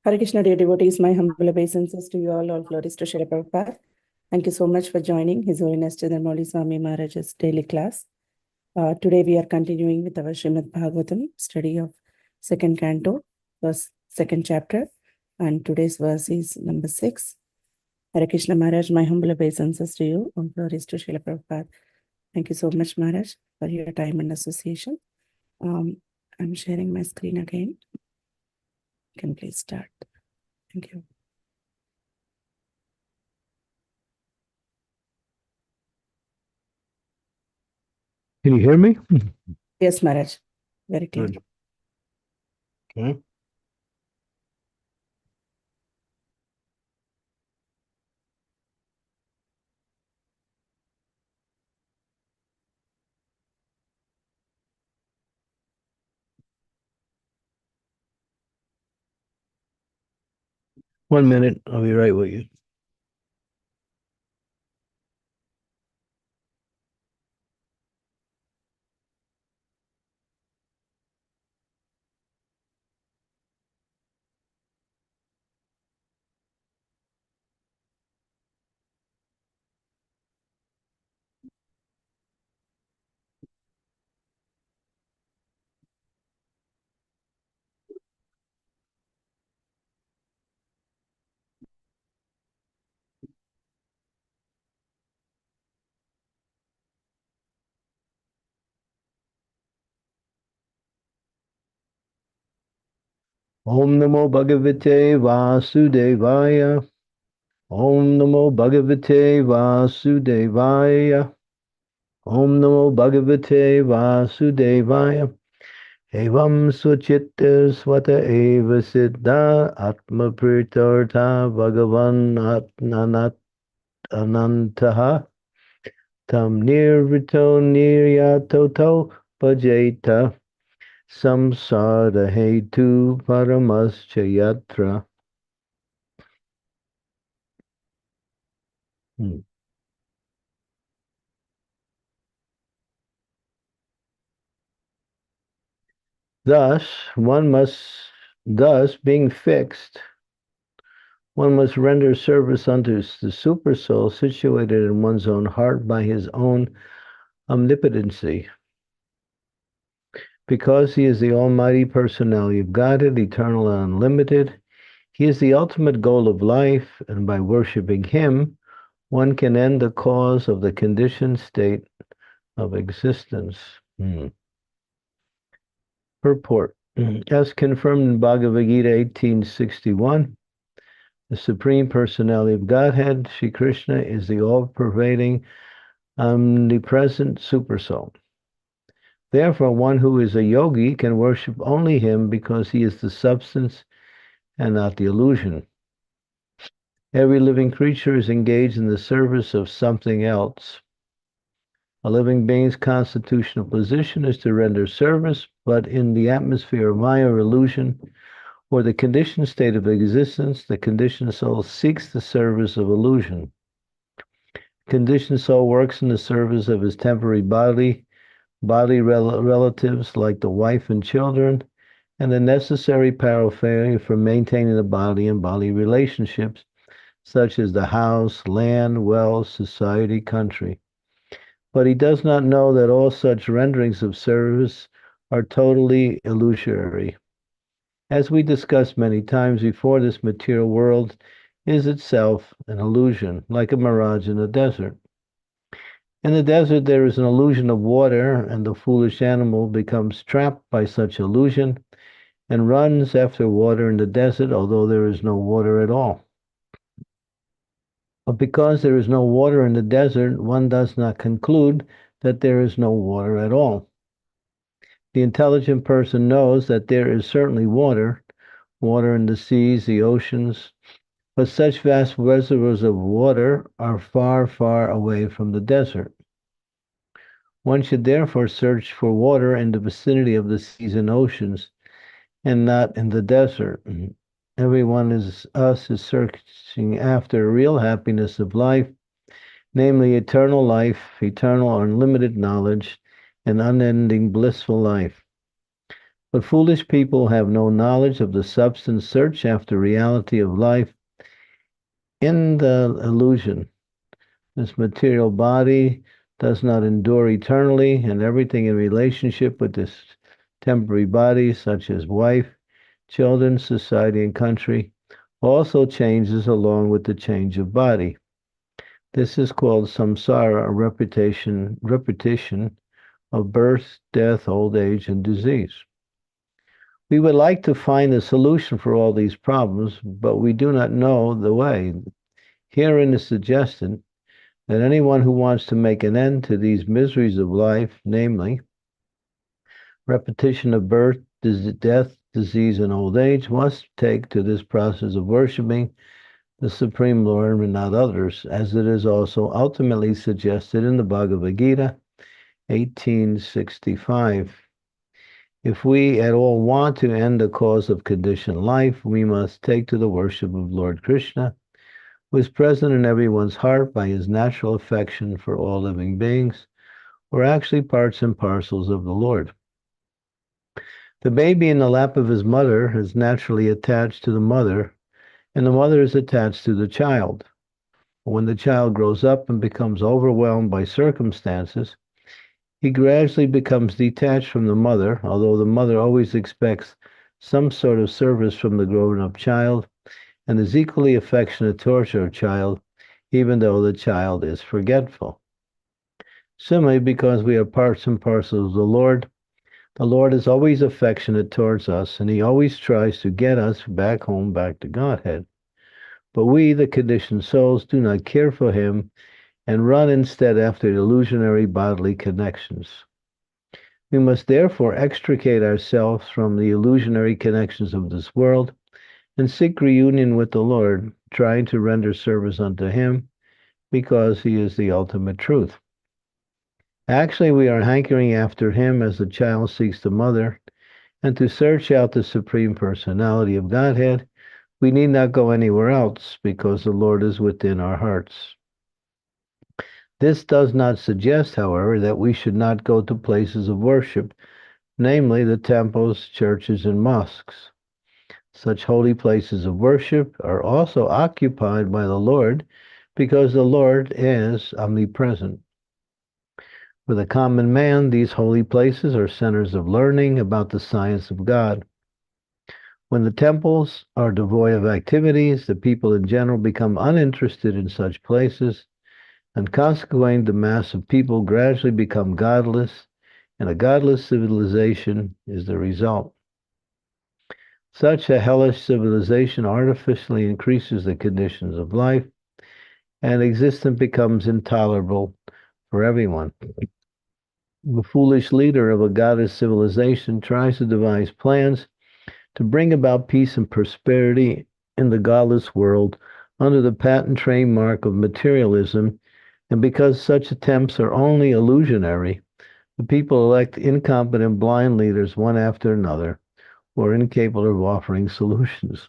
Hare Krishna, dear devotees, my humble obeisances to you all glories to Srila Prabhupada. Thank you so much for joining His Holiness Candramauli Swami Maharaj's daily class. Today we are continuing with our Srimad Bhagavatam study of second canto, second chapter, and today's verse is number 6. Hare Krishna Maharaj, my humble obeisances to you, all glories to Srila Prabhupada. Thank you so much, Maharaj, for your time and association. I'm sharing my screen again. You can please start. Thank you. Can you hear me? Yes, Maharaj. Very clear. Good. Okay. One minute, I'll be right with you. Om Namo Bhagavate Vasudevaya. Om Namo Bhagavate Vasudevaya. Om Namo Bhagavate Vasudevaya. Evam Suchitta Swata Eva Siddha Atma Pritartha Bhagavan Anantaha Tam Nirvito Niryatoto Bhajeta Samsara Hetu Paramascha Yatra. Thus, being fixed, one must render service unto the super soul situated in one's own heart by his own omnipotency. Because he is the almighty personality of Godhead, eternal and unlimited, he is the ultimate goal of life, and by worshiping him, one can end the cause of the conditioned state of existence. Purport. As confirmed in Bhagavad Gita 1861, the Supreme Personality of Godhead, Sri Krishna, is the all-pervading, omnipresent Supersoul. Therefore, one who is a yogi can worship only him because he is the substance and not the illusion. Every living creature is engaged in the service of something else. A living being's constitutional position is to render service, but in the atmosphere of Maya or illusion, or the conditioned state of existence, the conditioned soul seeks the service of illusion. Conditioned soul works in the service of his temporary bodily relatives like the wife and children, and the necessary paraphernalia for maintaining the body and body relationships, such as the house, land, wealth, society, country. But he does not know that all such renderings of service are totally illusory. As we discussed many times before, this material world is itself an illusion, like a mirage in the desert. In the desert, there is an illusion of water, and the foolish animal becomes trapped by such illusion and runs after water in the desert, although there is no water at all. But because there is no water in the desert, one does not conclude that there is no water at all. The intelligent person knows that there is certainly water in the seas, the oceans, but such vast reservoirs of water are far, far away from the desert. One should therefore search for water in the vicinity of the seas and oceans, and not in the desert. Everyone is searching after real happiness of life, namely eternal life, eternal unlimited knowledge, and unending blissful life. But foolish people have no knowledge of the substance, search after reality of life in the illusion. This material body does not endure eternally, and everything in relationship with this temporary body, such as wife, children, society, and country, also changes along with the change of body. This is called samsara, a repetition of birth, death, old age, and disease. We would like to find a solution for all these problems, but we do not know the way. Herein is suggested that anyone who wants to make an end to these miseries of life, namely repetition of birth, death, disease, and old age, must take to this process of worshiping the Supreme Lord and not others, as it is also ultimately suggested in the Bhagavad Gita 1865. If we at all want to end the cause of conditioned life, we must take to the worship of Lord Krishna, who is present in everyone's heart by his natural affection for all living beings, who are actually parts and parcels of the Lord. The baby in the lap of his mother is naturally attached to the mother, and the mother is attached to the child. When the child grows up and becomes overwhelmed by circumstances, he gradually becomes detached from the mother, although the mother always expects some sort of service from the grown-up child and is equally affectionate towards her child, even though the child is forgetful. Similarly, because we are parts and parcels of the Lord is always affectionate towards us, and he always tries to get us back home, back to Godhead. But we, the conditioned souls, do not care for him and run instead after illusionary bodily connections. We must therefore extricate ourselves from the illusionary connections of this world and seek reunion with the Lord, trying to render service unto him, because he is the ultimate truth. Actually, we are hankering after him as the child seeks the mother, and to search out the Supreme Personality of Godhead, we need not go anywhere else, because the Lord is within our hearts. This does not suggest, however, that we should not go to places of worship, namely the temples, churches, and mosques. Such holy places of worship are also occupied by the Lord, because the Lord is omnipresent. For the common man, these holy places are centers of learning about the science of God. When the temples are devoid of activities, the people in general become uninterested in such places, and consequently the mass of people gradually become godless, and a godless civilization is the result. Such a hellish civilization artificially increases the conditions of life, and existence becomes intolerable for everyone. The foolish leader of a godless civilization tries to devise plans to bring about peace and prosperity in the godless world under the patent trademark of materialism, and because such attempts are only illusionary, the people elect incompetent blind leaders one after another who are incapable of offering solutions.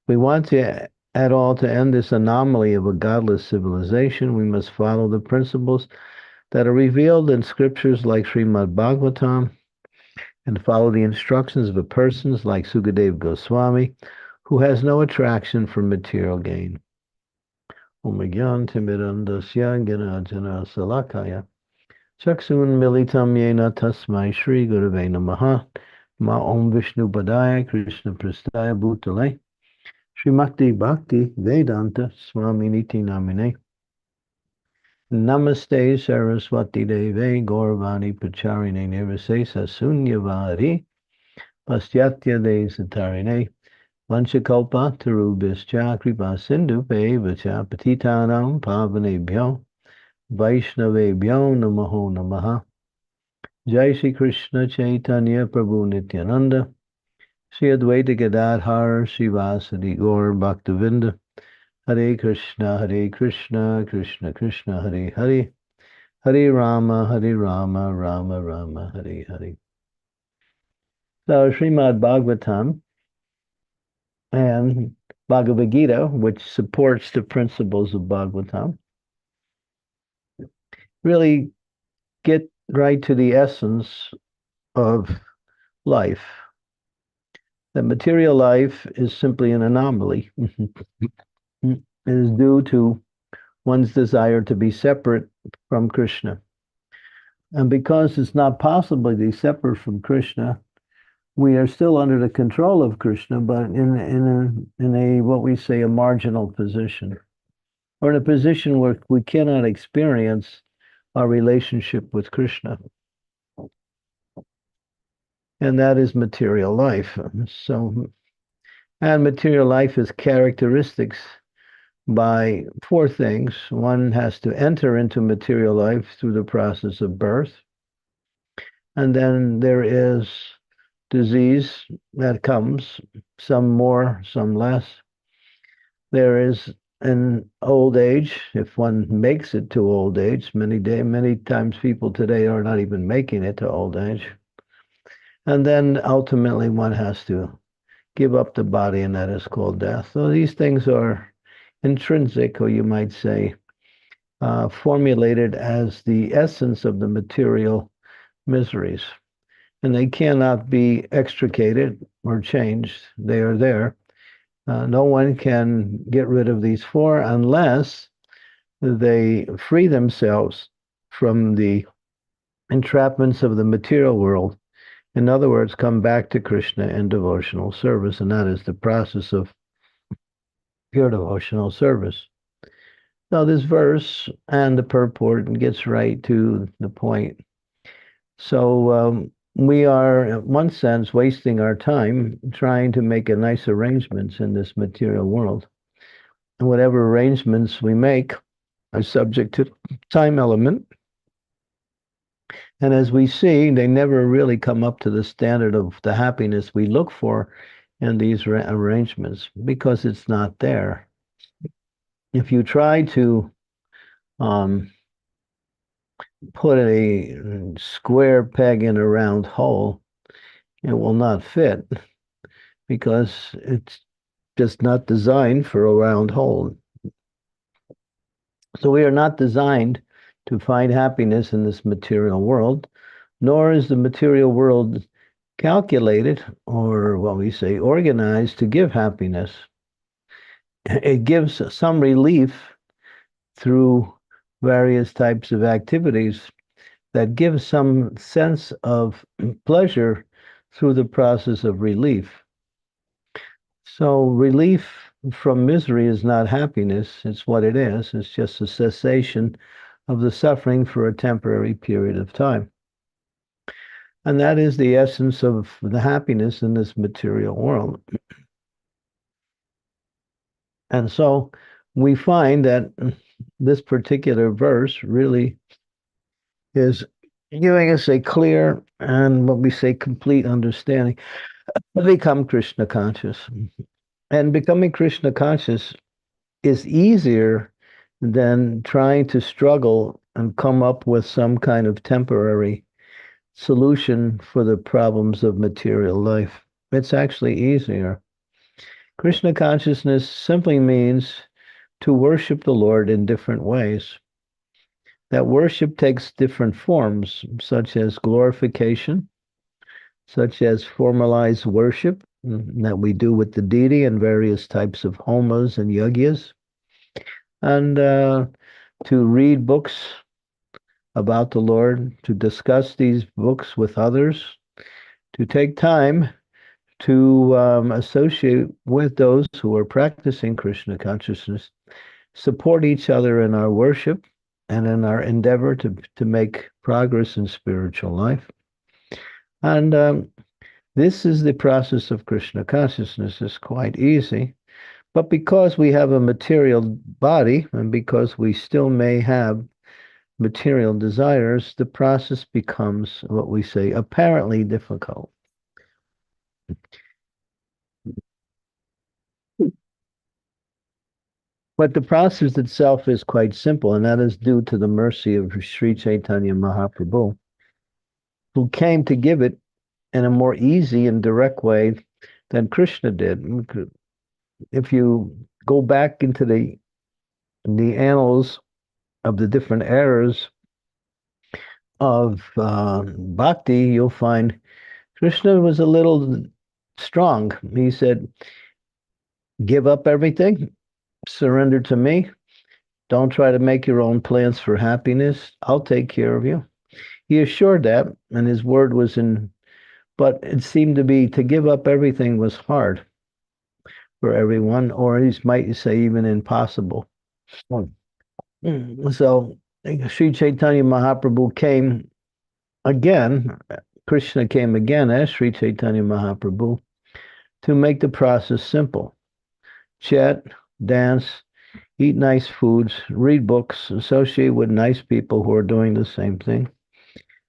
We want to at all to end this anomaly of a godless civilization, we must follow the principles that are revealed in scriptures like Srimad Bhagavatam, and follow the instructions of persons like Sukadeva Goswami, who has no attraction for material gain. Om Gyan Timirandasya Ganajana Salakaya Chaksun Militam Yena Tasmai Shri Gurave Namaha Ma Om Vishnu Padaya Krishna Prastaya Bhutale Srimakti Bhakti Vedanta Swami Niti Namine Namaste Saraswati Deve Gauravani Pacharine Nirvisesa Sunyavari Pastyatya Desatarine Vanchakalpa Tarubhischa Kripa Sindhu Pevacha Patitanam Pavanebhyo Vaishnavebhyo Namaho Namaha Jai Shri Krishna Chaitanya Prabhu Nityananda Shri Advaita Gadadhar Srivasadi Gaur Bhaktavinda Hare Krishna, Krishna Krishna, Hare Hare, Hare Rama, Rama Rama, Hare Hare. So Srimad Bhagavatam and Bhagavad Gita, which supports the principles of Bhagavatam, really get right to the essence of life. The material life is simply an anomaly. It is due to one's desire to be separate from Krishna. And because it's not possible to be separate from Krishna, we are still under the control of Krishna, but in a what we say a marginal position, or in a position where we cannot experience our relationship with Krishna. And that is material life. And material life is characteristics by four things. One has to enter into material life through the process of birth. And then there is disease that comes, some more, some less. There is an old age, if one makes it to old age. Many times people today are not even making it to old age. And then ultimately one has to give up the body, and that is called death. So these things are intrinsic, or you might say, formulated as the essence of the material miseries. And they cannot be extricated or changed. They are there. No one can get rid of these four unless they free themselves from the entrapments of the material world. In other words, come back to Krishna in devotional service, and that is the process of pure devotional service. Now, this verse and the purport gets right to the point. So we are, in one sense, wasting our time trying to make a nice arrangements in this material world. And whatever arrangements we make are subject to time element. And as we see, they never really come up to the standard of the happiness we look for in these arrangements because it's not there. If you try to put a square peg in a round hole, it will not fit because it's just not designed for a round hole. So we are not designed to find happiness in this material world, nor is the material world calculated, or what we say, organized to give happiness. It gives some relief through various types of activities that give some sense of pleasure through the process of relief. So relief from misery is not happiness. It's what it is. It's just a cessation of the suffering for a temporary period of time. And that is the essence of the happiness in this material world. And so we find that this particular verse really is giving us a clear and what we say complete understanding to become Krishna conscious. And becoming Krishna conscious is easier than trying to struggle and come up with some kind of temporary solution for the problems of material life. It's actually easier. Krishna consciousness simply means to worship the Lord in different ways. That worship takes different forms, such as glorification, such as formalized worship that we do with the deity in various types of homas and yagyas, and to read books about the Lord, to discuss these books with others, to take time to associate with those who are practicing Krishna consciousness, support each other in our worship and in our endeavor to make progress in spiritual life. And this is the process of Krishna consciousness. It's quite easy. But because we have a material body and because we still may have material desires, the process becomes what we say apparently difficult. But the process itself is quite simple, and that is due to the mercy of Sri Chaitanya Mahaprabhu, who came to give it in a more easy and direct way than Krishna did. If you go back into the annals of the different eras of bhakti, you'll find Krishna was a little strong. He said, give up everything, surrender to me. Don't try to make your own plans for happiness. I'll take care of you. He assured that, and his word was in, but it seemed to be to give up everything was hard for everyone, or he might say even impossible. So Sri Chaitanya Mahaprabhu came again, Krishna came again as Sri Chaitanya Mahaprabhu to make the process simple. Chat, dance, eat nice foods, read books, associate with nice people who are doing the same thing,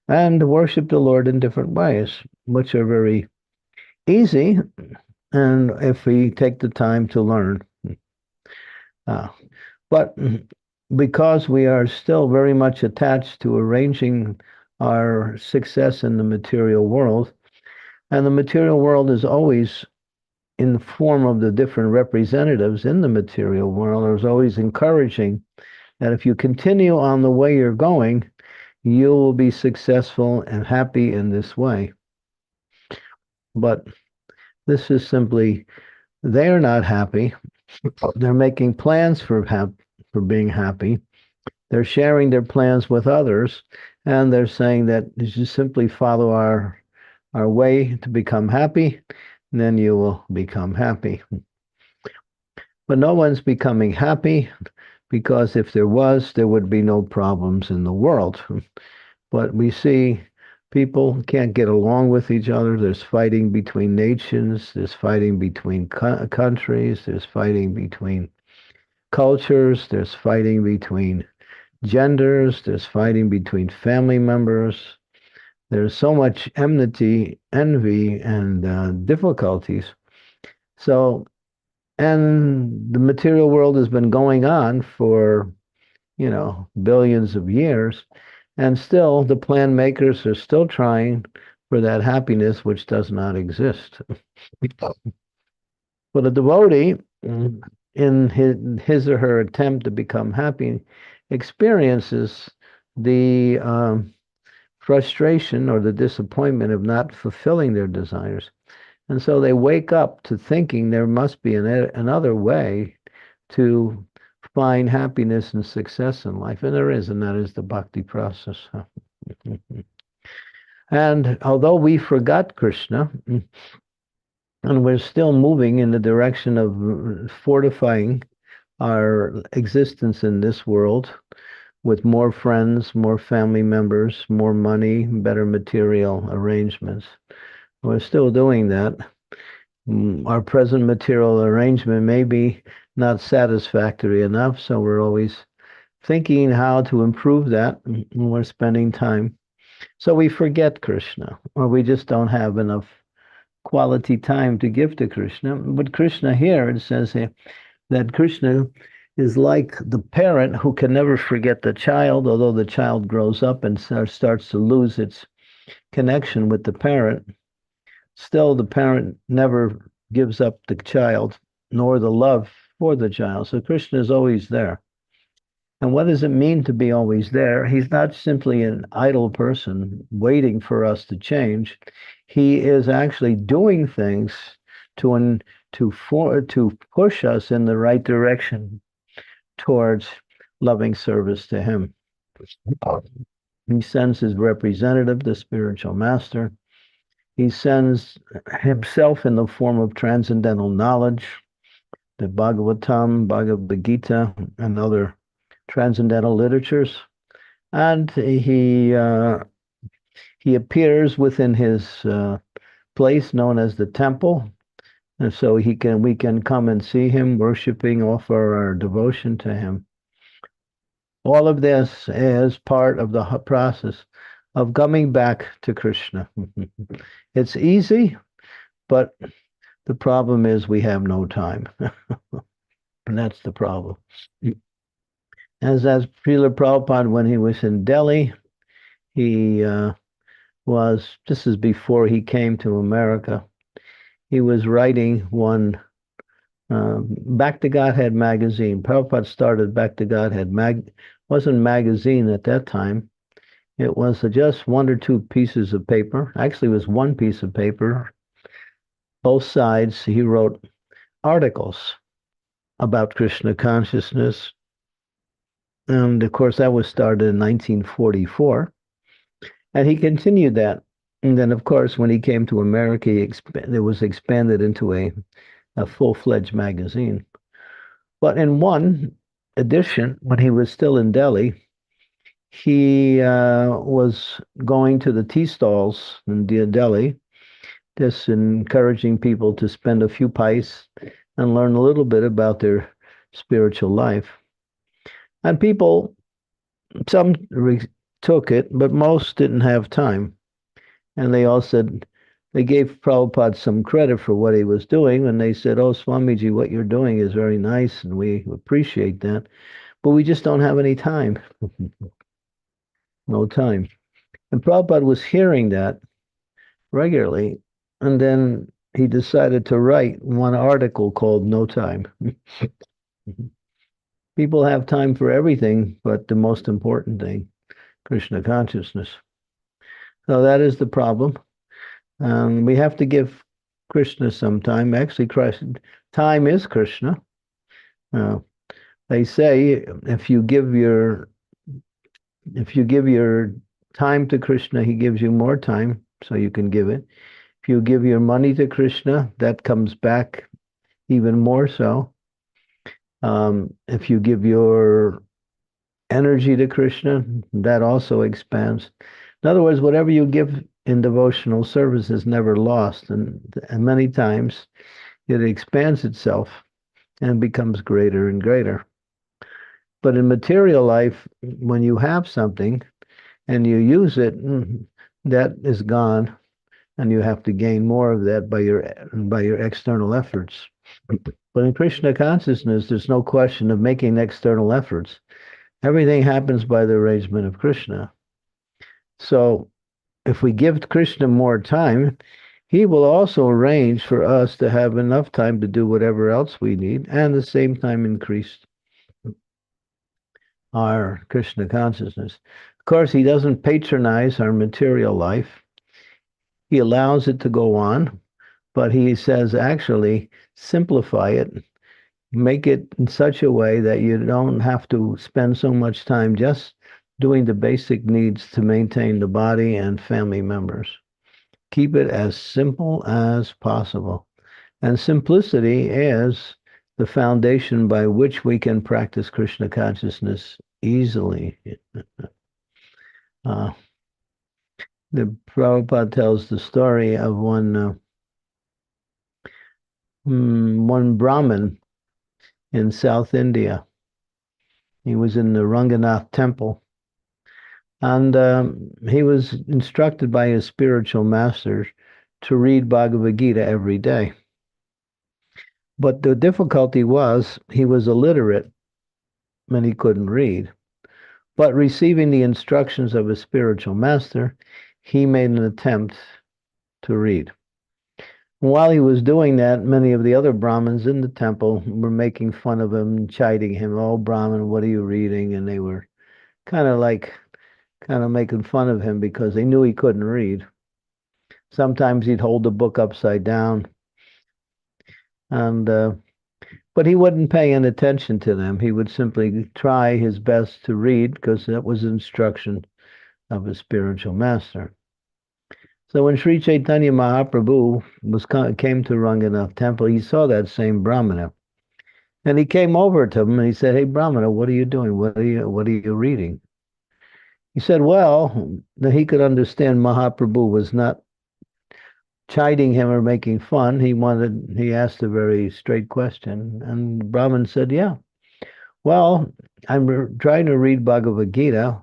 and worship the Lord in different ways, which are very easy, and if we take the time to learn. But because we are still very much attached to arranging our success in the material world, and the material world is always in the form of the different representatives in the material world, is always encouraging that if you continue on the way you're going, you will be successful and happy in this way. But this is simply, they're not happy. They're making plans for being happy. They're sharing their plans with others, and they're saying that you should simply follow our way to become happy, and then you will become happy. But no one's becoming happy, because if there was, there would be no problems in the world. But we see people can't get along with each other. There's fighting between nations. There's fighting between countries. There's fighting between cultures. There's fighting between genders. There's fighting between family members. There's so much enmity, envy, and difficulties. So, and the material world has been going on for, billions of years. And still, the plan makers are still trying for that happiness which does not exist. But a devotee, in his or her attempt to become happy, experiences the frustration or the disappointment of not fulfilling their desires. And so they wake up to thinking there must be another way to find happiness and success in life. And there is, and that is the bhakti process. And although we forgot Krishna, and we're still moving in the direction of fortifying our existence in this world with more friends, more family members, more money, better material arrangements. We're still doing that. Our present material arrangement may be not satisfactory enough, so we're always thinking how to improve that, and we're spending time. So we forget Krishna, or we just don't have enough quality time to give to Krishna. But Krishna here, it says here, that Krishna is like the parent who can never forget the child, although the child grows up and starts to lose its connection with the parent. Still, the parent never gives up the child, nor the love for the child. So Krishna is always there. And what does it mean to be always there? He's not simply an idle person waiting for us to change. He is actually doing things to push us in the right direction towards loving service to him. He sends his representative, the spiritual master. He sends himself in the form of transcendental knowledge, the Bhagavatam, Bhagavad Gita, and other transcendental literatures. And he appears within his place known as the temple. And so we can come and see him, worshiping, offer our devotion to him. All of this is part of the process of coming back to Krishna. It's easy, but the problem is we have no time. And that's the problem. As Srila Prabhupada, when he was in Delhi, he this is before he came to America, he was writing one Back to Godhead magazine. Prabhupada started Back to Godhead wasn't magazine at that time. It was just one or two pieces of paper. Actually, it was one piece of paper. Both sides, he wrote articles about Krishna consciousness. And of course, that was started in 1944. And he continued that. And then, of course, when he came to America, it was expanded into a full-fledged magazine. But in one edition, when he was still in Delhi, he was going to the tea stalls in Delhi, just encouraging people to spend a few pice and learn a little bit about their spiritual life. And people, some took it, but most didn't have time. And they all said, they gave Prabhupada some credit for what he was doing. And they said, oh, Swamiji, what you're doing is very nice, and we appreciate that. But we just don't have any time. No time. And Prabhupada was hearing that regularly. And then he decided to write one article called No Time. People have time for everything, but the most important thing, Krishna consciousness. So that is the problem. We have to give Krishna some time. Actually, time is Krishna. They say if you give your time to Krishna, he gives you more time, so you can give it. If you give your money to Krishna, that comes back even more so. If you give your energy to Krishna, that also expands. In other words, whatever you give in devotional service is never lost, and many times it expands itself and becomes greater and greater. But in material life, when you have something and you use it, that is gone, and you have to gain more of that by your external efforts. But in Krishna consciousness, there's no question of making external efforts. Everything happens by the arrangement of Krishna. So if we give Krishna more time, he will also arrange for us to have enough time to do whatever else we need, and at the same time increase our Krishna consciousness. Of course, he doesn't patronize our material life. He allows it to go on, but he says, actually, simplify it, make it in such a way that you don't have to spend so much time just doing the basic needs to maintain the body and family members. Keep it as simple as possible. And simplicity is the foundation by which we can practice Krishna consciousness easily. The Prabhupada tells the story of one Brahmin in South India. He was in the Ranganath temple, and he was instructed by his spiritual master to read Bhagavad Gita every day. But the difficulty was he was illiterate and he couldn't read. But receiving the instructions of his spiritual master, he made an attempt to read. While he was doing that, many of the other Brahmins in the temple were making fun of him, chiding him, oh, Brahmin, what are you reading? And they were kind of making fun of him because they knew he couldn't read. Sometimes he'd hold the book upside down. But he wouldn't pay any attention to them. He would simply try his best to read because that was instruction of his spiritual master. So when Sri Chaitanya Mahaprabhu came to Ranganath temple, he saw that same Brahmana. And he came over to him and he said, hey, Brahmana, what are you doing? What are you reading? He said, well, that he could understand Mahaprabhu was not chiding him or making fun. He asked a very straight question. And Brahman said, yeah, well, I'm trying to read Bhagavad Gita,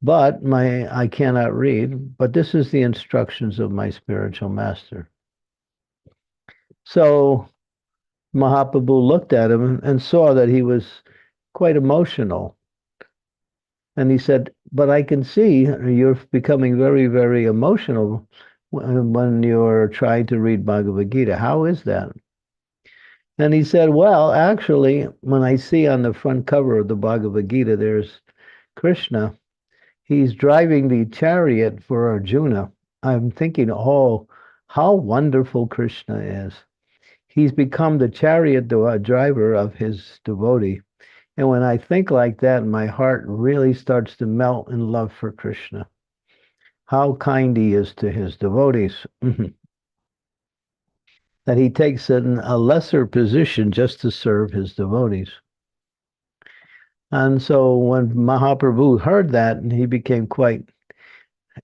but I cannot read, but this is the instructions of my spiritual master. So Mahaprabhu looked at him and saw that he was quite emotional. And he said, but I can see you're becoming very, very emotional when you're trying to read Bhagavad Gita. How is that? And he said, well, actually, when I see on the front cover of the Bhagavad Gita, there's Krishna, he's driving the chariot for Arjuna. I'm thinking, oh, how wonderful Krishna is. He's become the chariot driver of his devotee. And when I think like that, my heart really starts to melt in love for Krishna. How kind he is to his devotees. That he takes a lesser position just to serve his devotees. And so when Mahaprabhu heard that, he became quite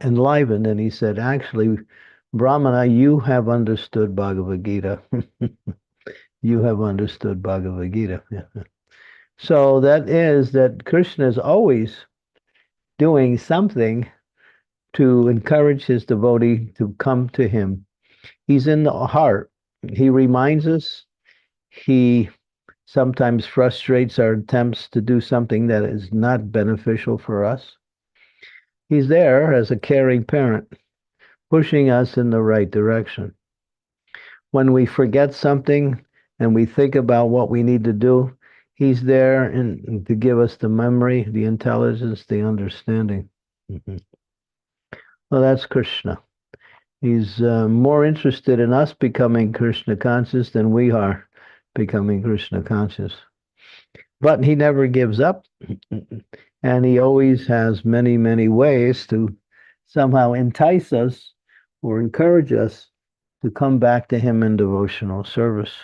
enlivened, and he said, actually, Brahmana, you have understood Bhagavad Gita. You have understood Bhagavad Gita. So that is that Krishna is always doing something to encourage his devotee to come to him. He's in the heart. He reminds us. He sometimes frustrates our attempts to do something that is not beneficial for us. He's there as a caring parent, pushing us in the right direction. When we forget something and we think about what we need to do, he's there and to give us the memory, the intelligence, the understanding. Well, that's Krishna. He's more interested in us becoming Krishna conscious than we are becoming Krishna conscious. But he never gives up, and he always has many, many ways to somehow entice us or encourage us to come back to him in devotional service.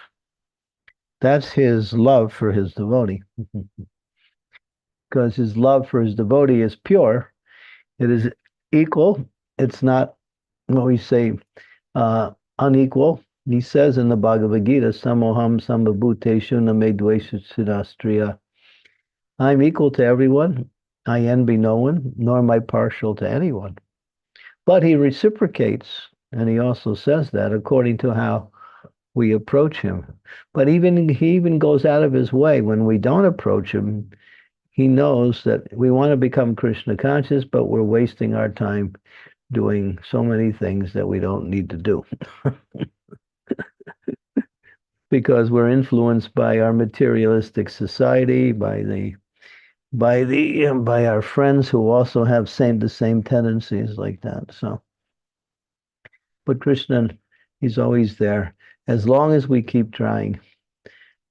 That's his love for his devotee. Because his love for his devotee is pure. It is equal. It's not what we say unequal. He says in the Bhagavad Gita, Samoham sambhabhuteshu na me dvesha. I'm equal to everyone. I envy no one, nor am I partial to anyone. But he reciprocates, and he also says that according to how we approach him. But he even goes out of his way when we don't approach him. He knows that we want to become Krishna conscious, but we're wasting our time doing so many things that we don't need to do. Because we're influenced by our materialistic society, by our friends who also have the same tendencies like that. So, but Krishna, he's always there as long as we keep trying.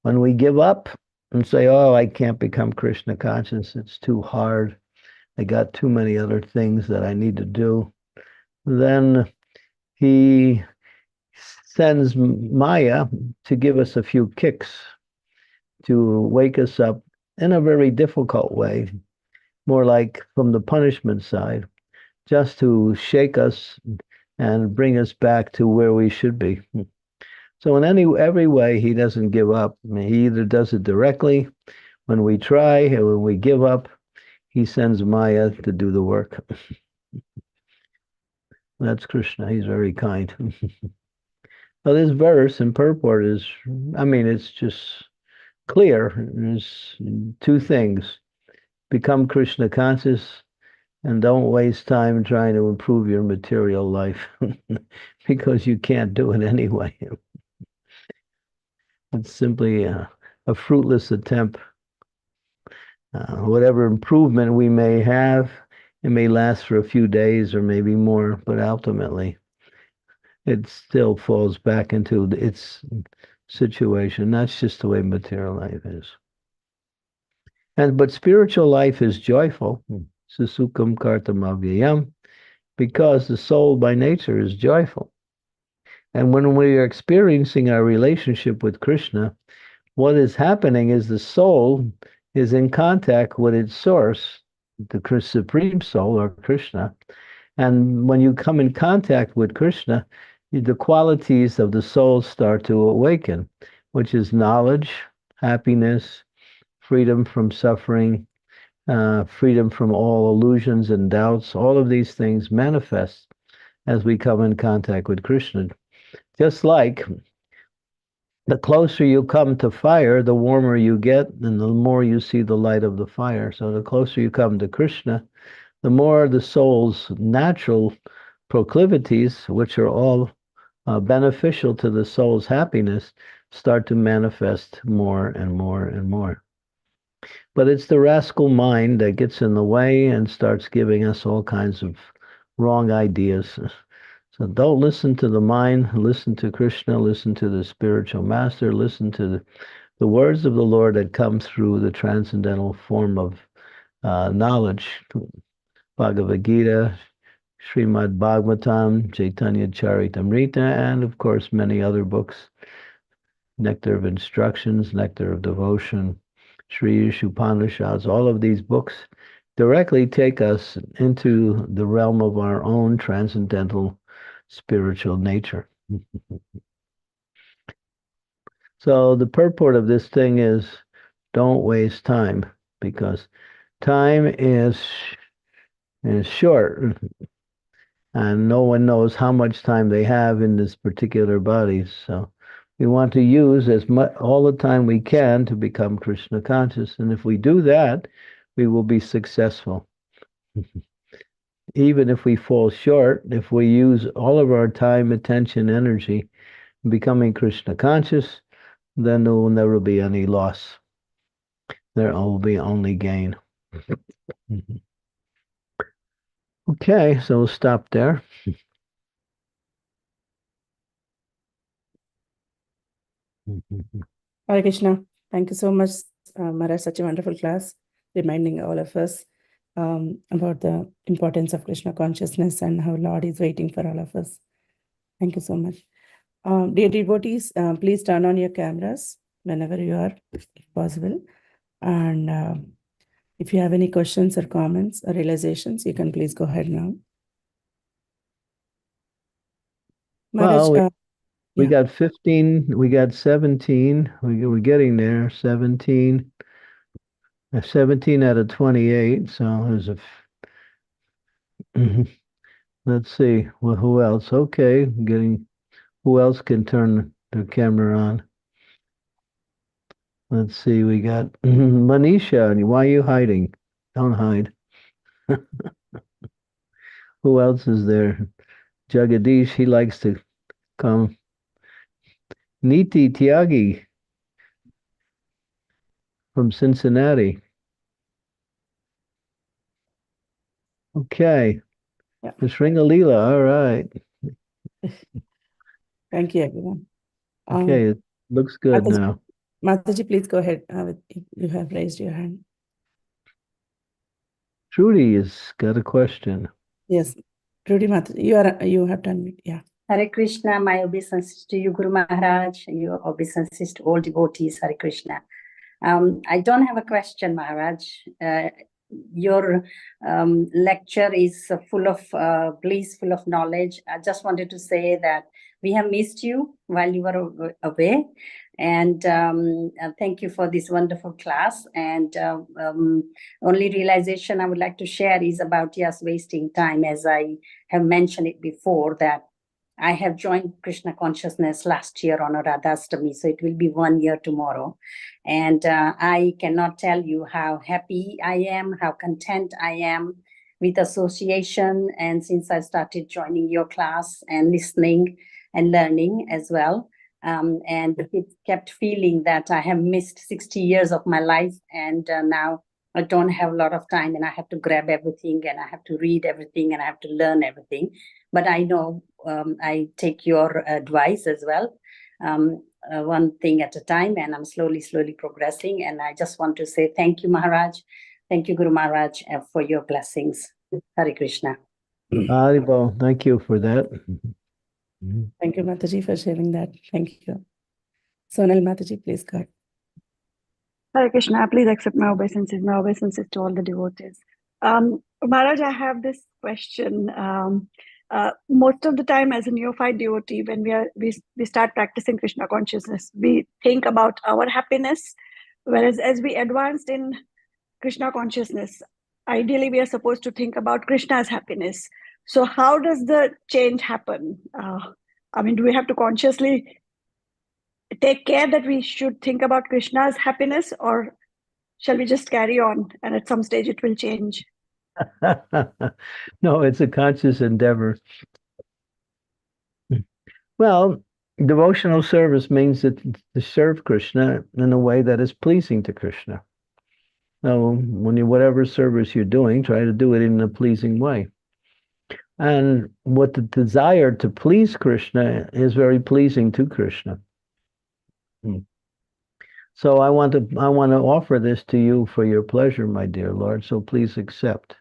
When we give up and say, "Oh, I can't become Krishna conscious; it's too hard. I got too many other things that I need to do," then he sends Maya to give us a few kicks, to wake us up in a very difficult way, more like from the punishment side, just to shake us and bring us back to where we should be. So in every way, he doesn't give up. I mean, he either does it directly when we try, or when we give up, he sends Maya to do the work. That's Krishna. He's very kind. Well, this verse and purport is, it's just clear. There's two things. Become Krishna conscious and don't waste time trying to improve your material life because you can't do it anyway. It's simply a fruitless attempt. Whatever improvement we may have, it may last for a few days or maybe more, but ultimately it still falls back into its situation. That's just the way material life is. But spiritual life is joyful, susukam kartamavyayam, because the soul by nature is joyful. And when we are experiencing our relationship with Krishna, what is happening is the soul is in contact with its source, the Supreme Soul or Krishna. And when you come in contact with Krishna, the qualities of the soul start to awaken, which is knowledge, happiness, freedom from suffering, freedom from all illusions and doubts. All of these things manifest as we come in contact with Krishna. Just like the closer you come to fire, the warmer you get, and the more you see the light of the fire. So the closer you come to Krishna, the more the soul's natural proclivities, which are all beneficial to the soul's happiness, start to manifest more and more and more. But it's the rascal mind that gets in the way and starts giving us all kinds of wrong ideas. So don't listen to the mind, listen to Krishna, listen to the spiritual master, listen to the words of the Lord that come through the transcendental form of knowledge. Bhagavad Gita, Srimad Bhagavatam, Chaitanya Charitamrita, and of course many other books. Nectar of Instructions, Nectar of Devotion, Sri Upanishads, all of these books directly take us into the realm of our own transcendental spiritual nature. So the purport of this thing is don't waste time, because time is short and no one knows how much time they have in this particular body. So we want to use as much all the time we can to become Krishna conscious, and if we do that, we will be successful. Even if we fall short, if we use all of our time, attention, energy becoming Krishna conscious, then there will never be any loss. There will be only gain. Okay, so we'll stop there. Hare Krishna. Thank you so much, Maharaj. Such a wonderful class, reminding all of us about the importance of Krishna consciousness and how Lord is waiting for all of us. Thank you so much. Dear devotees, please turn on your cameras whenever you are, if possible. And if you have any questions or comments or realizations, you can please go ahead now. Maharaj, Well, we yeah. got 15, we got 17, we're getting there, 17 out of 28, so there's let's see, well, who else? Okay, who else can turn the camera on? Let's see, we got Manisha, why are you hiding? Don't hide. Who else is there? Jagadish, he likes to come. Niti Tyagi from Cincinnati. Okay. Yeah. Miss Ringalila, all right. Thank you, everyone. Okay, it looks good Mataji, now. Mataji, please go ahead. You have raised your hand. Trudy has got a question. Yes, Trudy Mataji, you have done it. Yeah. Hare Krishna, my obeisances to you, Guru Maharaj, your obeisances to all devotees, Hare Krishna. I don't have a question, Maharaj. Your lecture is full of bliss, full of knowledge. I just wanted to say that we have missed you while you were away. And thank you for this wonderful class. And only realization I would like to share is about, yes, wasting time, as I have mentioned it before, that I have joined Krishna consciousness last year on a Radhastami, so it will be 1 year tomorrow. And I cannot tell you how happy I am, how content I am with association. And since I started joining your class and listening and learning as well, and it kept feeling that I have missed 60 years of my life, and now I don't have a lot of time, and I have to grab everything, and I have to read everything, and I have to learn everything. But I know I take your advice as well, one thing at a time, and I'm slowly progressing. And I just want to say thank you, Maharaj. Thank you, Guru Maharaj, for your blessings. Hare Krishna. Haribo, thank you for that. Thank you, Mataji, for sharing that. Thank you. Sonal Mataji, please go ahead. Hare Krishna, please accept my obeisances to all the devotees. Maharaj, I have this question. Most of the time as a neophyte devotee, when we start practicing Krishna consciousness, we think about our happiness, whereas as we advanced in Krishna consciousness, ideally we are supposed to think about Krishna's happiness. So how does the change happen? Do we have to consciously take care that we should think about Krishna's happiness, or shall we just carry on and at some stage it will change? No, it's a conscious endeavor. Well, devotional service means that to serve Krishna in a way that is pleasing to Krishna. Now, whatever service you're doing, try to do it in a pleasing way. And what the desire to please Krishna is very pleasing to Krishna. So I want to offer this to you for your pleasure, my dear Lord. So please accept.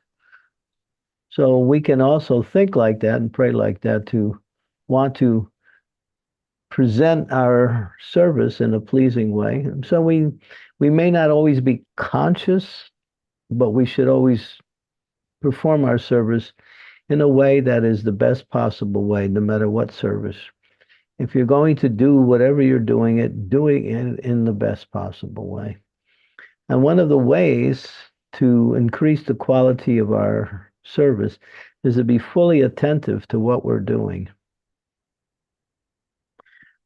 So we can also think like that and pray like that, to want to present our service in a pleasing way. So we may not always be conscious, but we should always perform our service in a way that is the best possible way, no matter what service. If you're going to do whatever you're doing it in the best possible way. And one of the ways to increase the quality of our service is to be fully attentive to what we're doing.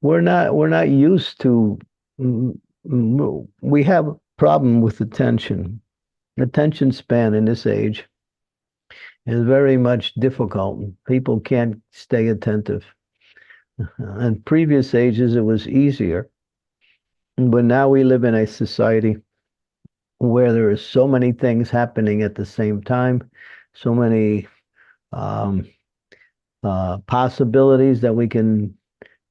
We're not used to, we have a problem with attention. Attention span in this age is very much difficult. People can't stay attentive. In previous ages, it was easier. But now we live in a society where there is so many things happening at the same time, so many possibilities that we can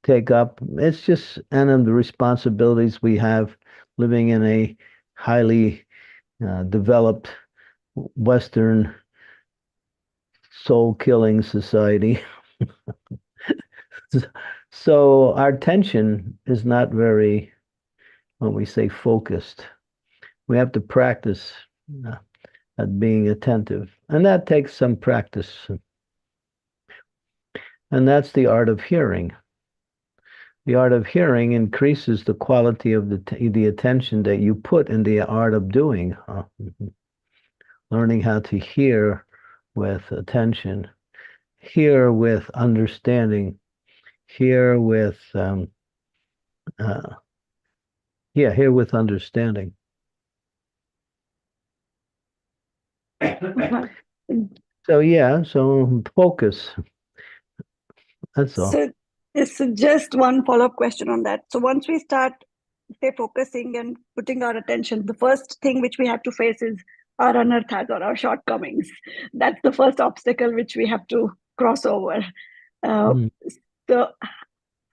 take up. It's just, and the responsibilities we have living in a highly developed Western soul-killing society. So our attention is not very, when we say focused. We have to practice at being attentive. And that takes some practice. And that's the art of hearing. The art of hearing increases the quality of the attention that you put in the art of doing. Learning how to hear with attention, hear with understanding, hear with hear with understanding. So focus. That's all. So it's just one follow-up question on that. So once we start, say, focusing and putting our attention, the first thing which we have to face is our anarthas or our shortcomings. That's the first obstacle which we have to cross over. So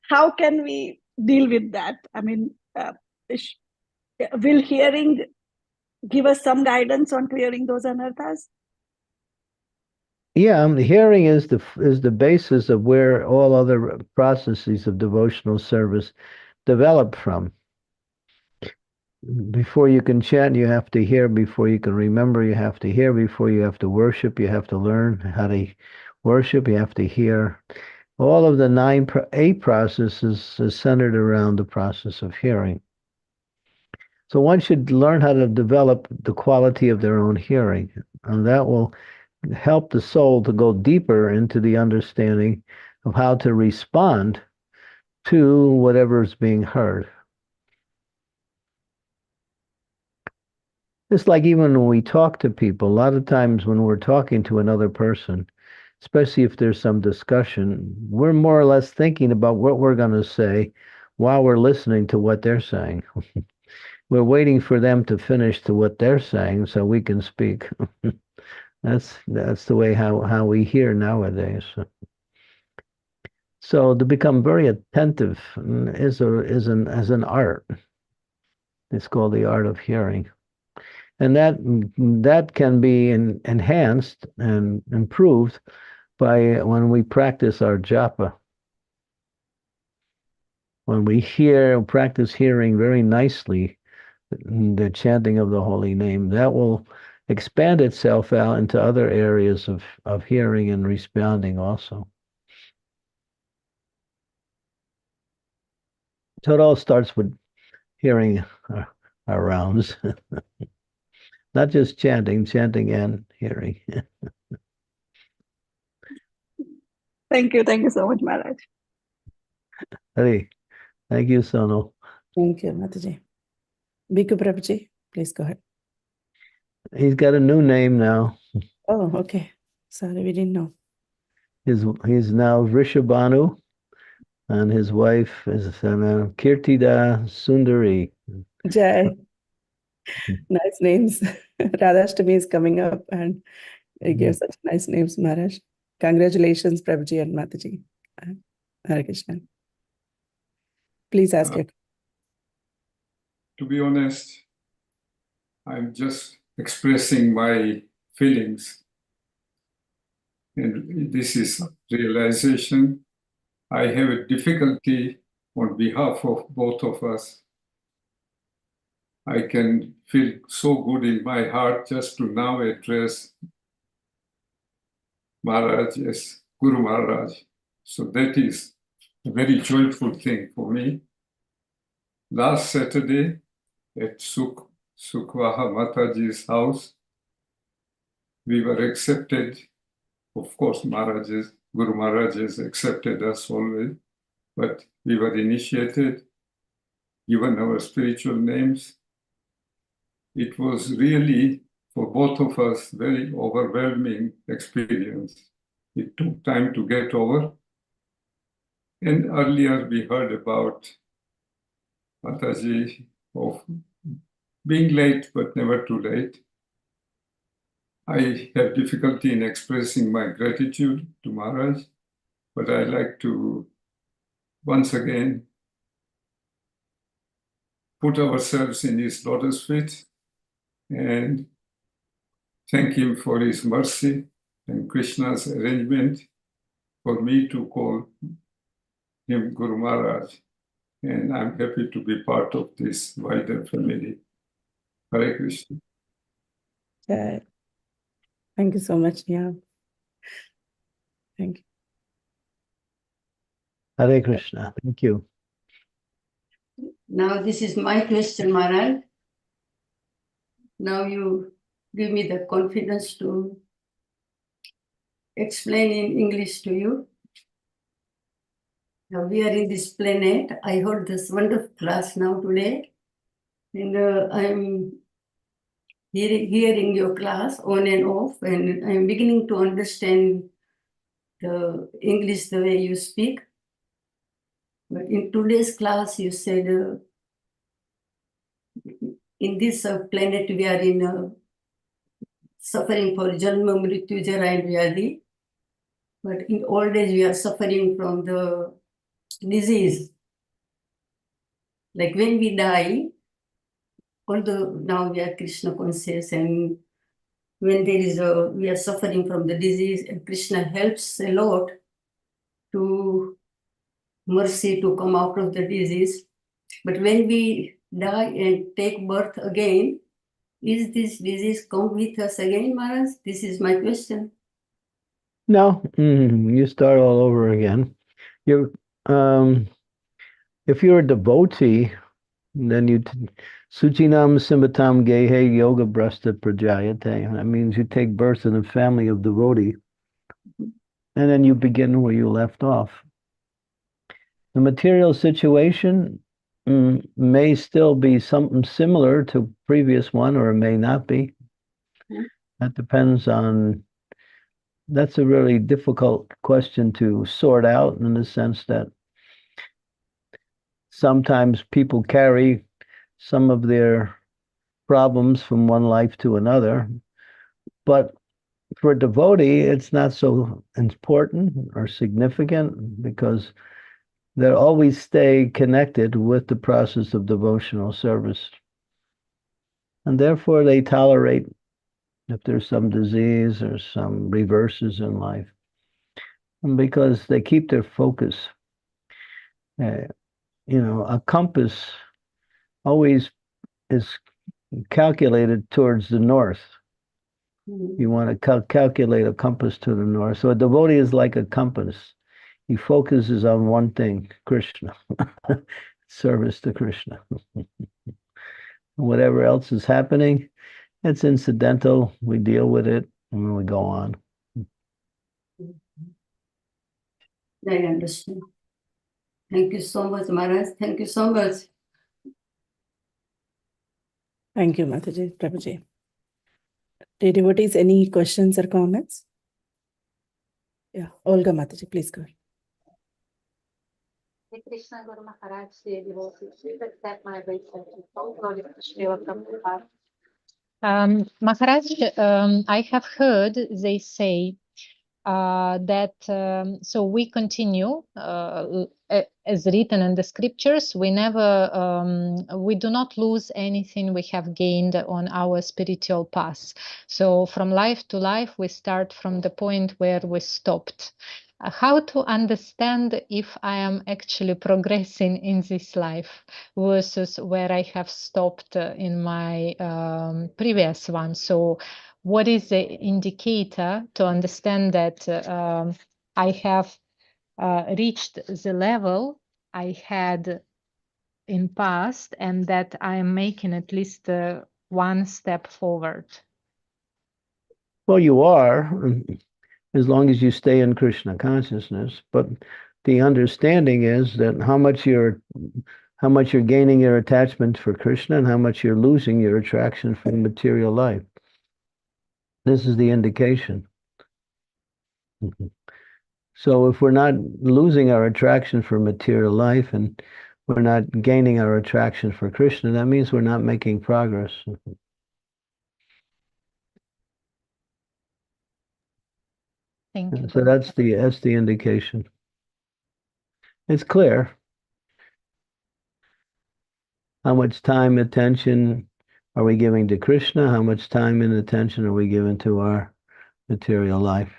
how can we deal with that? I mean, will hearing give us some guidance on clearing those anarthas? Yeah, hearing is the basis of where all other processes of devotional service develop from. Before you can chant, you have to hear. Before you can remember, you have to hear. Before you have to worship, you have to learn how to worship. You have to hear. All of the 8 processes is centered around the process of hearing. So one should learn how to develop the quality of their own hearing, and that will help the soul to go deeper into the understanding of how to respond to whatever is being heard. It's like even when we talk to people, a lot of times when we're talking to another person, especially if there's some discussion, we're more or less thinking about what we're going to say while we're listening to what they're saying. We're waiting for them to finish to what they're saying so we can speak. That's the way how we hear nowadays. So to become very attentive is an art. It's called the art of hearing. And that can be enhanced and improved by when we practice our japa. When we practice hearing very nicely the chanting of the holy name, that will expand itself out into other areas of hearing and responding also. So it all starts with hearing our rounds. Not just chanting and hearing. Thank you so much, Maharaj. Hey, thank you, Sonal. Thank you, Mataji. Bhikkhu Prabhuji, please go ahead. He's got a new name now. Oh, okay. Sorry, we didn't know. He's now Vrishabhanu, and his wife is Kirtida Sundari. Jai. Nice names. Radhashtami is coming up and you gave such nice names, Maharaj. Congratulations, Prabhuji and Mataji. Hare Krishna. Please ask your. To be honest, I'm just expressing my feelings. And this is realization. I have a difficulty on behalf of both of us. I can feel so good in my heart just to now address Maharaj as Guru Maharaj. So that is a very joyful thing for me. Last Saturday at Sukhwaha Mataji's house, we were accepted. Of course, Guru Maharaj has accepted us always, but we were initiated, given our spiritual names. It was really, for both of us, very overwhelming experience. It took time to get over. And earlier we heard about Mataji of being late, but never too late. I have difficulty in expressing my gratitude to Maharaj, but I like to once again put ourselves in his lotus feet and thank him for his mercy and Krishna's arrangement for me to call him Guru Maharaj. And I'm happy to be part of this wider family. Hare Krishna. Thank you so much. Yeah. Thank you. Hare Krishna. Thank you. Now this is my question, Maharaj. Now you give me the confidence to explain in English to you. Now we are in this planet. I heard this wonderful class now today. And I'm hearing your class on and off. And I'm beginning to understand the English the way you speak. But in today's class, you said in this planet we are in suffering for Janma, Mrityu, Jara and Vyadhi. But in old age, we are suffering from the disease. Like when we die, although now we are Krishna conscious, and when there is we are suffering from the disease, and Krishna helps a lot to mercy to come out of the disease. But when we die and take birth again, is this disease come with us again, Maharaj? This is my question. No, you start all over again. You're, if you're a devotee, then you Suchinam Simbatam Gehe Yoga Brasta Prajayate. That means you take birth in a family of devotee, and then you begin where you left off. The material situation may still be something similar to previous one, or it may not be. That depends on. That's a really difficult question to sort out, in the sense that sometimes people carry some of their problems from one life to another. But for a devotee, it's not so important or significant, because they'll always stay connected with the process of devotional service. And therefore, they tolerate if there's some disease or some reverses in life, and because they keep their focus. A compass always is calculated towards the north. You want to calculate a compass to the north. So a devotee is like a compass. He focuses on one thing, Krishna, service to Krishna. Whatever else is happening, it's incidental. We deal with it and we go on. I understand. Thank you so much, Maharaj. Thank you so much. Thank you, Mataji, Prabhuji. Dear devotees, any questions or comments? Yeah, Olga Mataji, please go ahead. Hare Krishna Guru Maharaj, dear devotees, please accept my obeisance. Glory to Srila Prabhupada. Maharaj, I have heard they say that so we continue as written in the scriptures. We do not lose anything we have gained on our spiritual path. So from life to life, we start from the point where we stopped. How to understand if I am actually progressing in this life versus where I have stopped in my previous one? So what is the indicator to understand that I have reached the level I had in past and that I am making at least one step forward? Well, you are, as long as you stay in Krishna consciousness. But the understanding is that how much you're gaining your attachment for Krishna and how much you're losing your attraction for material life. This is the indication. So if we're not losing our attraction for material life and we're not gaining our attraction for Krishna, that means we're not making progress. Thank you. So that's the indication. It's clear. How much time, attention are we giving to Krishna? How much time and attention are we giving to our material life?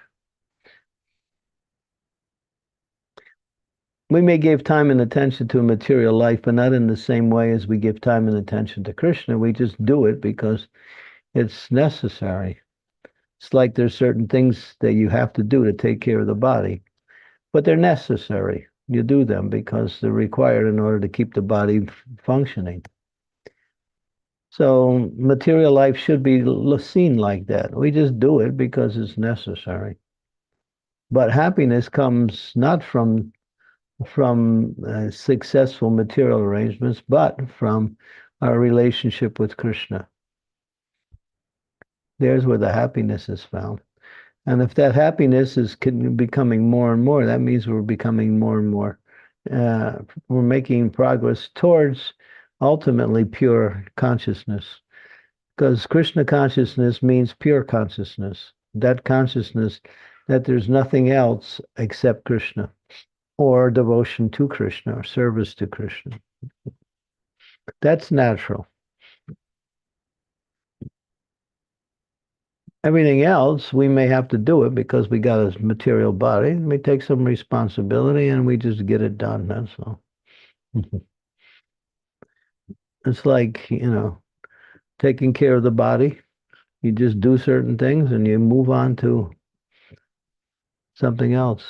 We may give time and attention to material life, but not in the same way as we give time and attention to Krishna. We just do it because it's necessary. It's like there's certain things that you have to do to take care of the body, but they're necessary. You do them because they're required in order to keep the body functioning. So material life should be seen like that. We just do it because it's necessary. But happiness comes not from successful material arrangements, but from our relationship with Krishna. There's where the happiness is found. And if that happiness is becoming more and more, that means we're becoming more and more, we're making progress towards ultimately pure consciousness. Because Krishna consciousness means pure consciousness. That consciousness that there's nothing else except Krishna, or devotion to Krishna, or service to Krishna. That's natural. Everything else, we may have to do it because we got a material body. We take some responsibility and we just get it done. That's all. It's like, taking care of the body. You just do certain things and you move on to something else.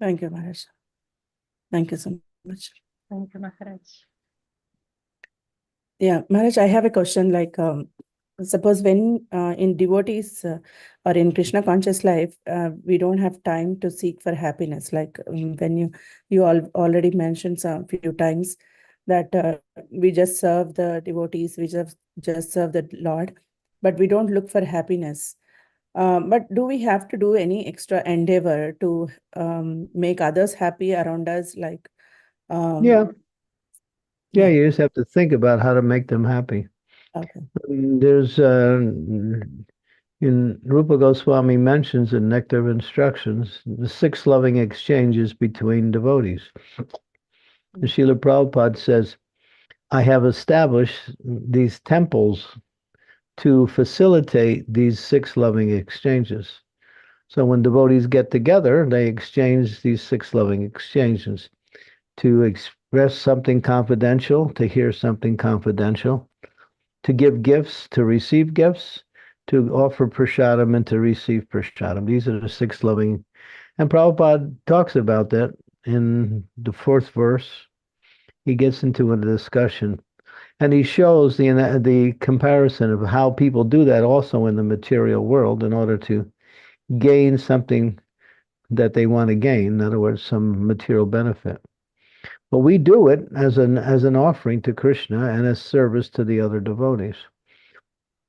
Thank you, Maharaj. Thank you so much. Thank you, Maharaj. Yeah, Maharaj, I have a question. Like, suppose when in devotees or in Krishna conscious life, we don't have time to seek for happiness. Like when you already mentioned some few times that we just serve the devotees, we just serve the Lord, but we don't look for happiness. But do we have to do any extra endeavor to make others happy around us? Like, Yeah, you just have to think about how to make them happy. Okay. There's in Rupa Goswami mentions in Nectar of Instructions the 6 loving exchanges between devotees. And Srila Prabhupada says, I have established these temples to facilitate these 6 loving exchanges. So when devotees get together, they exchange these 6 loving exchanges to express something confidential, to hear something confidential, to give gifts, to receive gifts, to offer prasadam and to receive prasadam. These are the 6 loving. And Prabhupada talks about that in the 4th verse. He gets into a discussion. And he shows the comparison of how people do that also in the material world in order to gain something that they want to gain. In other words, some material benefit. But we do it as an offering to Krishna and as service to the other devotees.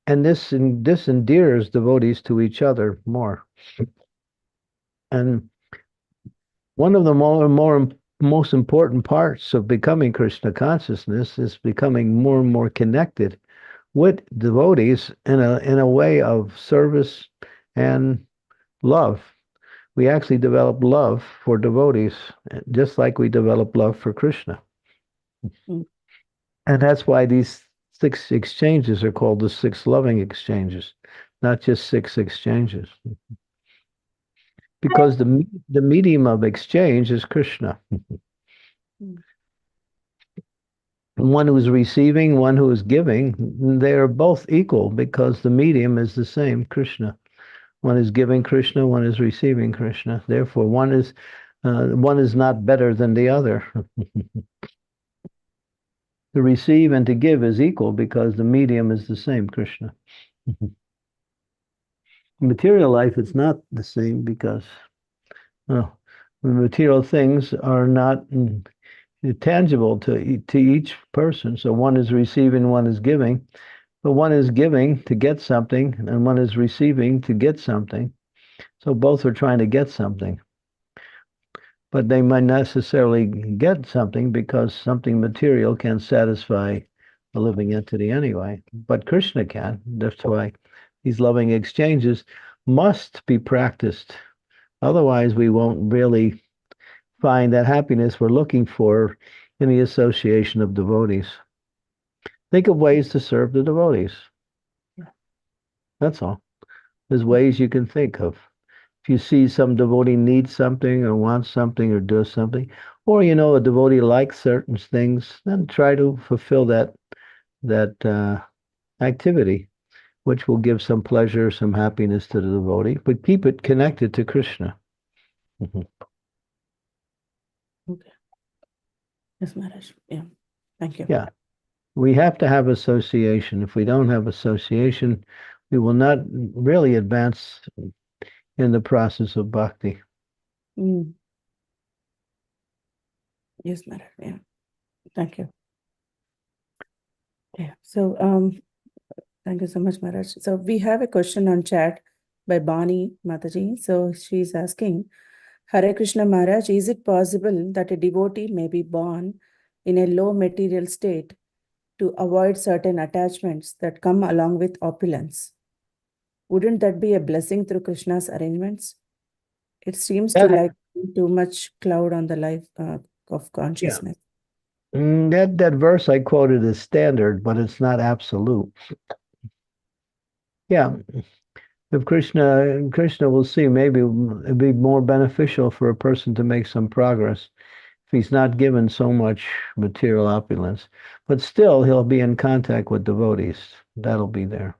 And this endears devotees to each other more. And one of the most important parts of becoming Krishna consciousness is becoming more and more connected with devotees in a way of service and love. We actually develop love for devotees, just like we develop love for Krishna. Mm. And that's why these 6 exchanges are called the 6 loving exchanges, not just 6 exchanges. Because the medium of exchange is Krishna. Mm. One who is receiving, one who is giving, they are both equal because the medium is the same, Krishna. One is giving Krishna, one is receiving Krishna. Therefore, one is not better than the other. To receive and to give is equal because the medium is the same, Krishna. In material life, it's not the same because the material things are not tangible to each person. So one is receiving, one is giving. But one is giving to get something, and one is receiving to get something. So both are trying to get something. But they might not necessarily get something because something material can satisfy a living entity anyway. But Krishna can. That's why these loving exchanges must be practiced. Otherwise, we won't really find that happiness we're looking for in the association of devotees. Think of ways to serve the devotees. That's all. There's ways you can think of. If you see some devotee needs something or wants something or does something, or a devotee likes certain things, then try to fulfill that activity, which will give some pleasure, some happiness to the devotee, but keep it connected to Krishna. Okay. Yes, Maharaj. Yeah. Thank you. Yeah. We have to have association. If we don't have association, we will not really advance in the process of bhakti. Mm. Yes, Maharaj. Yeah. Thank you. Yeah. So, thank you so much, Maharaj. So we have a question on chat by Bani Mataji. So she's asking, Hare Krishna Maharaj, is it possible that a devotee may be born in a low material state to avoid certain attachments that come along with opulence? Wouldn't that be a blessing through Krishna's arrangements? It seems to like too much cloud on the life of consciousness. That verse I quoted is standard, but it's not absolute. Yeah. If Krishna will see, maybe it'd be more beneficial for a person to make some progress if he's not given so much material opulence. But still, he'll be in contact with devotees. That'll be there.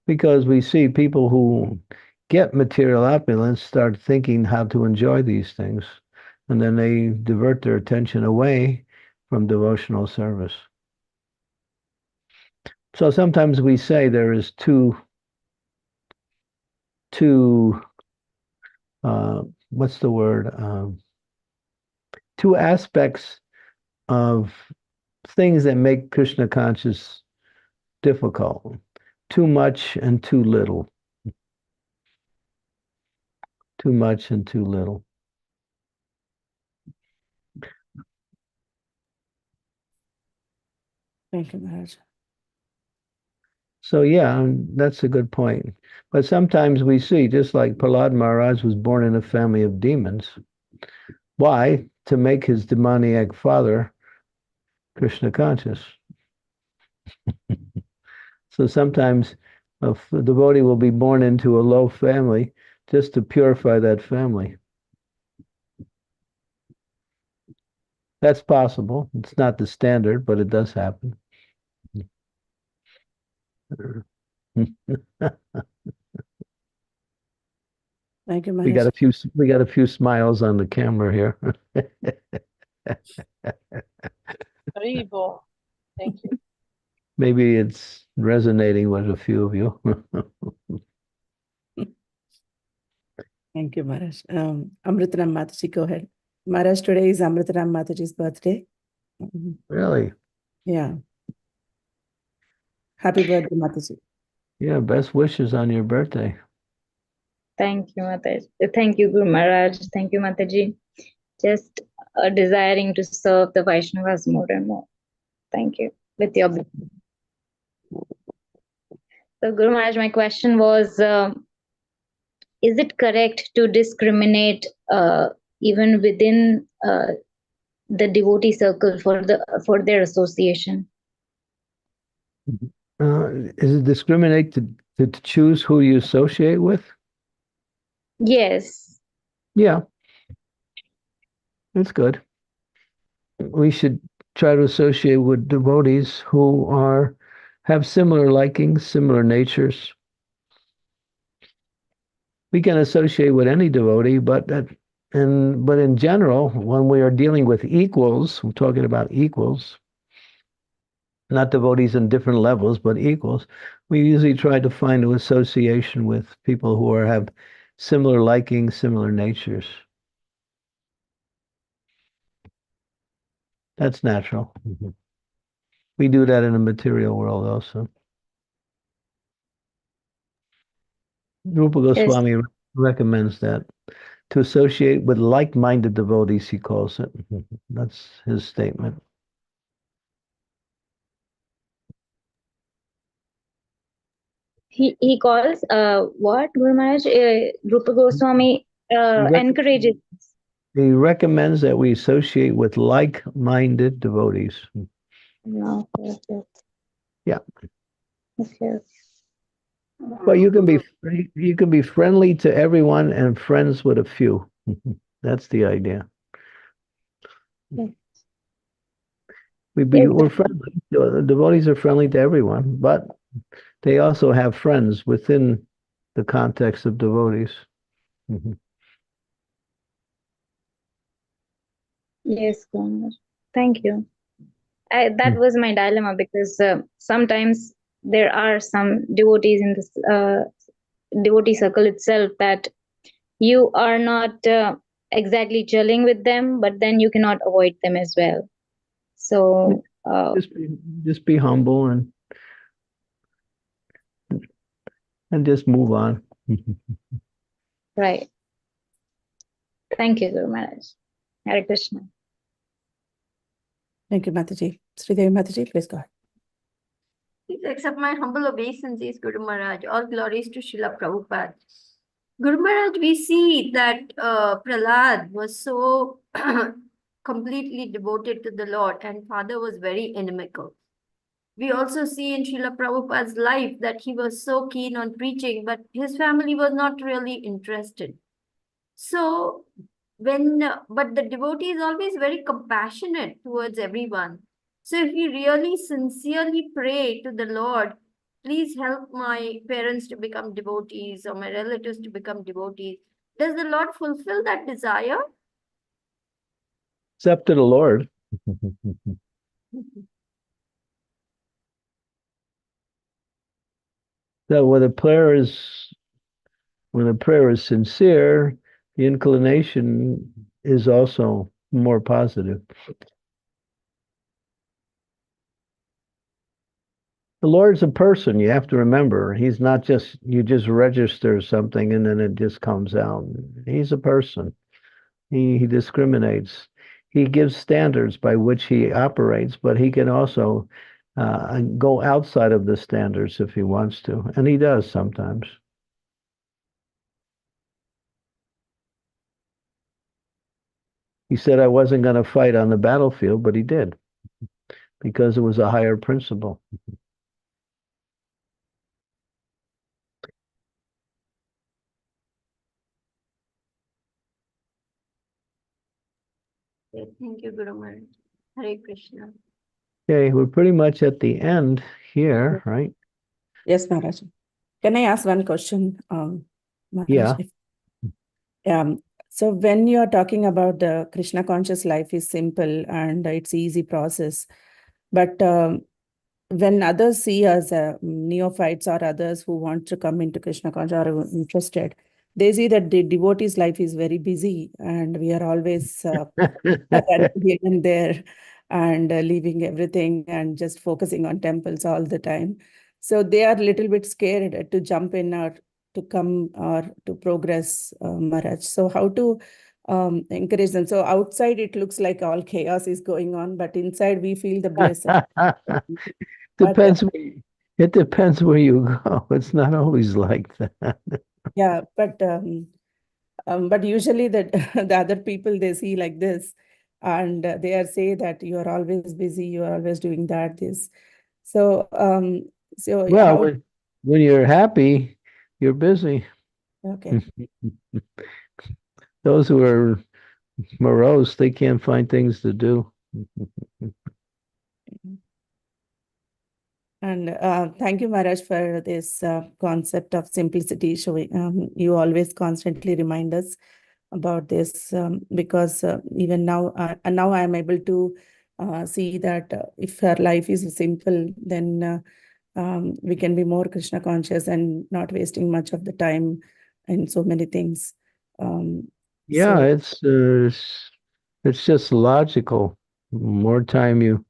Because we see people who get material opulence start thinking how to enjoy these things, and then they divert their attention away from devotional service. So sometimes we say there is two what's the word? Two aspects of things that make Krishna conscious difficult: too much and too little. Too much and too little. Thank you, Maharaj. So yeah, that's a good point. But sometimes we see, just like Prahlad Maharaj was born in a family of demons. Why? To make his demoniac father Krishna conscious. So sometimes a devotee will be born into a low family just to purify that family. That's possible. It's not the standard, but it does happen. Thank you, We Maharaj. got a few smiles on the camera here. Haribo. Thank you. Maybe it's resonating with a few of you. Thank you, Maharaj. Amritaram Mataji, go ahead. Maharaj, today is Amritaram Mataji's birthday. Really? Yeah. Happy birthday, Mataji. Yeah, best wishes on your birthday. Thank you, Mataji. Thank you, Guru Maharaj. Thank you, Mataji. Just desiring to serve the Vaishnavas more and more. Thank you. With your blessing. So, Guru Maharaj, my question was, is it correct to discriminate even within the devotee circle for their association? Is it discriminate to choose who you associate with? Yes. Yeah, it's good. We should try to associate with devotees who have similar likings, similar natures. We can associate with any devotee, but in general, when we are dealing with equals, we're talking about equals, not devotees in different levels, but equals, we usually try to find an association with people who have similar likings, similar natures. That's natural. We do that in the material world also. Rupa Goswami recommends that, to associate with like-minded devotees, he calls it. That's his statement. He calls what, Guru Maharaj? Rupa Goswami encourages. He recommends that we associate with like-minded devotees. No, okay. Yeah. Okay. But you can be friendly to everyone and friends with a few. That's the idea. Yes. We're friendly. The devotees are friendly to everyone, but they also have friends within the context of devotees. Yes, Guru Maharaj. Thank you. That was my dilemma, because sometimes there are some devotees in this devotee circle itself that you are not exactly gelling with them, but then you cannot avoid them as well. So just be humble and just move on. right. Thank you, Guru Maharaj. Hare Krishna. Thank you, Mataji. Sridevi Mataji, please go ahead. Please accept my humble obeisances, Guru Maharaj. All glories to Srila Prabhupada. Guru Maharaj, we see that Prahlad was so completely devoted to the Lord, and father was very inimical. We also see in Srila Prabhupada's life that he was so keen on preaching, but his family was not really interested. So but the devotee is always very compassionate towards everyone. So if we really sincerely pray to the Lord, please help my parents to become devotees or my relatives to become devotees, does the Lord fulfill that desire? It's up to the Lord. So when a prayer is sincere, the inclination is also more positive. The Lord's a person, you have to remember. He's not just, you just register something and then it just comes out. He's a person. He discriminates. He gives standards by which he operates, but he can also go outside of the standards if he wants to, and he does sometimes. He said, I wasn't going to fight on the battlefield, but he did, because it was a higher principle. Okay, thank you, Guru Maharaj. Hare Krishna. Okay, we're pretty much at the end here, right? Yes, Maharaj. Can I ask one question? Maharaj? Yeah. So when you're talking about the Krishna conscious life is simple and it's easy process, but when others see us, neophytes or others who want to come into Krishna conscious or interested, they see that the devotee's life is very busy and we are always running here and there and leaving everything and just focusing on temples all the time. So they are a little bit scared to jump in or to come or to progress, Maharaj. So how to encourage them? So outside it looks like all chaos is going on, but inside we feel the bliss. Depends. It depends where you go. It's not always like that. Yeah, but usually that the other people, they see like this, and they are say that you are always busy, you are always doing that, this. So Well, when you're happy, you're busy. Okay. Those who are morose, they can't find things to do. And thank you, Maharaj, for this concept of simplicity. Showing you always constantly remind us about this, because even now, now I am able to see that if our life is simple, then we can be more Krishna conscious and not wasting much of the time in so many things. Yeah, it's just logical. More time you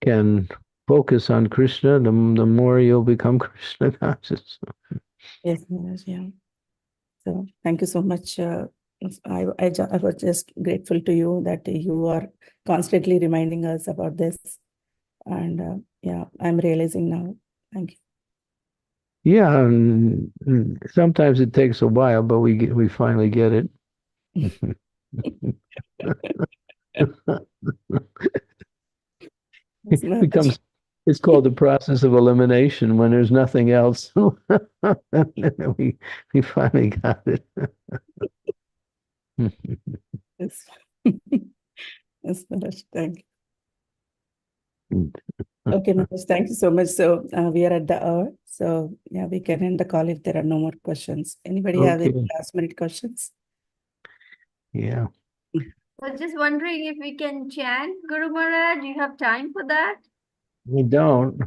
can focus on Krishna, the more you'll become Krishna conscious. Yes, Maharaj, yeah. So thank you so much. I was just grateful to you that you are constantly reminding us about this. And yeah, I'm realizing now. Thank you. Yeah, and sometimes it takes a while, but we finally get it. It's called the process of elimination. When there's nothing else, we finally got it. Yes. Yes, Maharaj, thank you. Okay, Maharaj, thank you so much. So we are at the hour. So yeah, we can end the call if there are no more questions. Anybody have any last minute questions? Yeah. I was just wondering if we can chant, Guru Maharaj. Do you have time for that? We don't.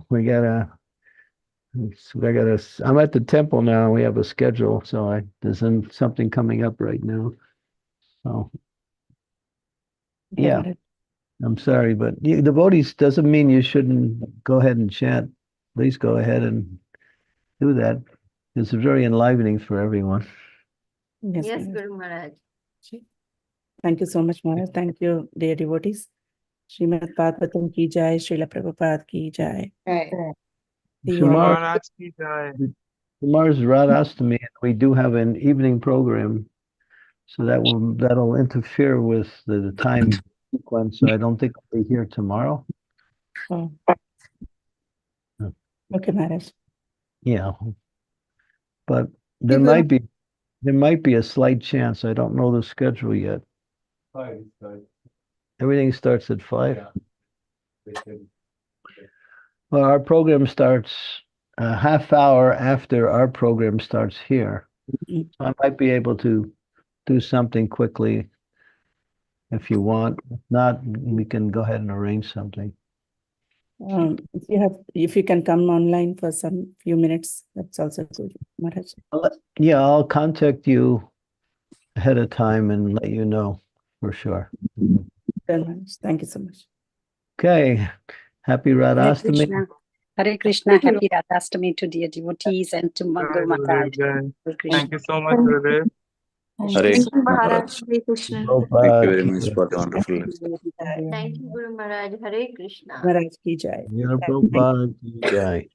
I'm at the temple now. We have a schedule, so there's something coming up right now. So yeah, I'm sorry, but devotees doesn't mean you shouldn't go ahead and chant. Please go ahead and do that. It's very enlivening for everyone. Yes, Guru Maharaj. Thank you so much, Maharaj. Thank you, dear devotees. Srimad Bhagavatam ki jai, Srila Prabhupada ki jai. Tomorrow's Radhastami, and we do have an evening program, so that'll interfere with the time sequence. So I don't think I'll be here tomorrow. Oh. Okay, Maharaj. Yeah, but there might be a slight chance. I don't know the schedule yet. 5. Everything starts at 5. Yeah. Well, our program starts a half hour after our program starts here. So I might be able to do something quickly if you want. If not, we can go ahead and arrange something. If you can come online for some few minutes, that's also good, Maharaj. Yeah, I'll contact you ahead of time and let you know for sure. Thank you so much. Okay. Happy Radhastami. Hare Krishna. Happy Radhastami to dear devotees and to Guru Maharaj. Thank you so much, Gurudev. Hare Krishna. Thank you very much for the wonderful. Thank you, Guru Maharaj. Hare Krishna. Maharaj ki jai. Prabhupada ki jai.